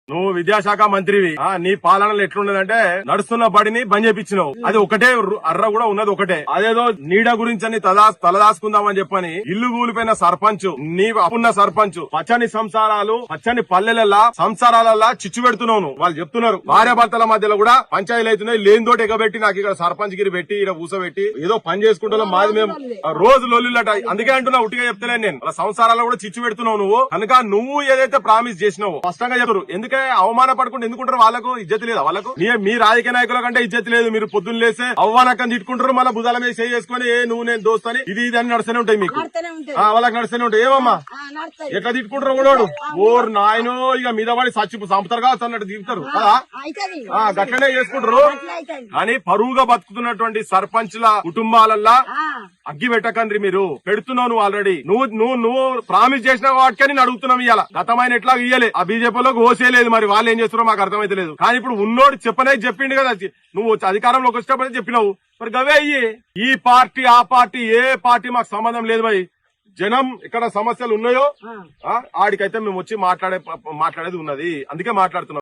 నువ్వు విద్యాశాఖ మంత్రివి. నీ పాలనలో ఎట్లున్నదంటే నడుస్తున్న బడిని బంద్ చేపించినావు. అది ఒకటే అర్ర కూడా ఉన్నది ఒకటే. అదేదో నీడ గురించి అని తలదాసుకుందామని చెప్పని ఇల్లు కూలిపోయిన సర్పంచ్, నీ అప్పున్న సర్పంచ్ పచ్చని సంసారాలు, పచ్చని పల్లెలల్లా సంసారాలల్లా చిచ్చు పెడుతున్నావు. వాళ్ళు చెప్తున్నారు భార్య భర్తల మధ్యలో కూడా పంచాయతీలు అవుతున్నాయి. లేనితోటి ఎగబెట్టి నాకు ఇక్కడ సర్పంచ్ గిరి పెట్టి ఇక్కడ కూసబెట్టి ఏదో పని చేసుకుంటున్నాం. మాది మేము రోజు లొల్లిలట. అందుకే అంటున్నా, ఉట్టిగా చెప్తలేను నేను. వాళ్ళ సంసారాలు కూడా చిచ్చు పెడుతున్నావు నువ్వు. కనుక నువ్వు ఏదైతే ప్రామిస్ చేసినావు స్పష్టంగా చెప్తారు. ఎందుకే అవమాన పడుకుంటూ ఎందుకుంటారు? వాళ్ళకు ఇజ్జత్ లేదా? వాళ్ళకు మీ రాజకీయ నాయకుల కంటే ఇజ్జత్ లేదు. మీరు పొద్దున్న లేస్తే అవ్వానక్కని తిట్టుకుంటారు, మళ్ళీ భుజాల మీద చేసుకుని నువ్వు నేను దోస్తని ఇది అని నడుస్తూనే ఉంటాయి మీకు. వాళ్ళకి నడుస్తూనే ఉంటాయి. ఏమమ్మా ఎట్లా తిట్టుకుంటారు కూడా? ఓరు నాయనో, ఇక మీద పడి చంపుతారు కావచ్చు అన్నట్టు తిప్పుతారు కదా. గట్లనే చేసుకుంటారు. కానీ పరువుగా బతుకుతున్నటువంటి సర్పంచ్ల కుటుంబాలల్లా అగ్గి పెట్టకండ్రి. మీరు పెడుతున్నావు నువ్వు ఆల్రెడీ. నువ్వు ప్రామిస్ చేసిన వాటికని నేను అడుగుతున్నావు. ఇవాళ గతమైన ఎట్లా ఇయ్యలే, ఆ బీజేపీలోకి ఓసేయలేదు. మరి వాళ్ళు ఏం చేస్తారో మాకు అర్థమైతే లేదు. కానీ ఇప్పుడు ఉన్నోడు చెప్పనే చెప్పిండు కదా, నువ్వు అధికారంలోకి వచ్చేటప్పుడే చెప్పినావు. మరి గవే అయ్యి ఈ పార్టీ ఆ పార్టీ ఏ పార్టీ మాకు సంబంధం లేదు భయ్. జనం ఇక్కడ సమస్యలు ఉన్నాయో ఆడికైతే మేము వచ్చి మాట్లాడేది ఉన్నది. అందుకే మాట్లాడుతున్నాం.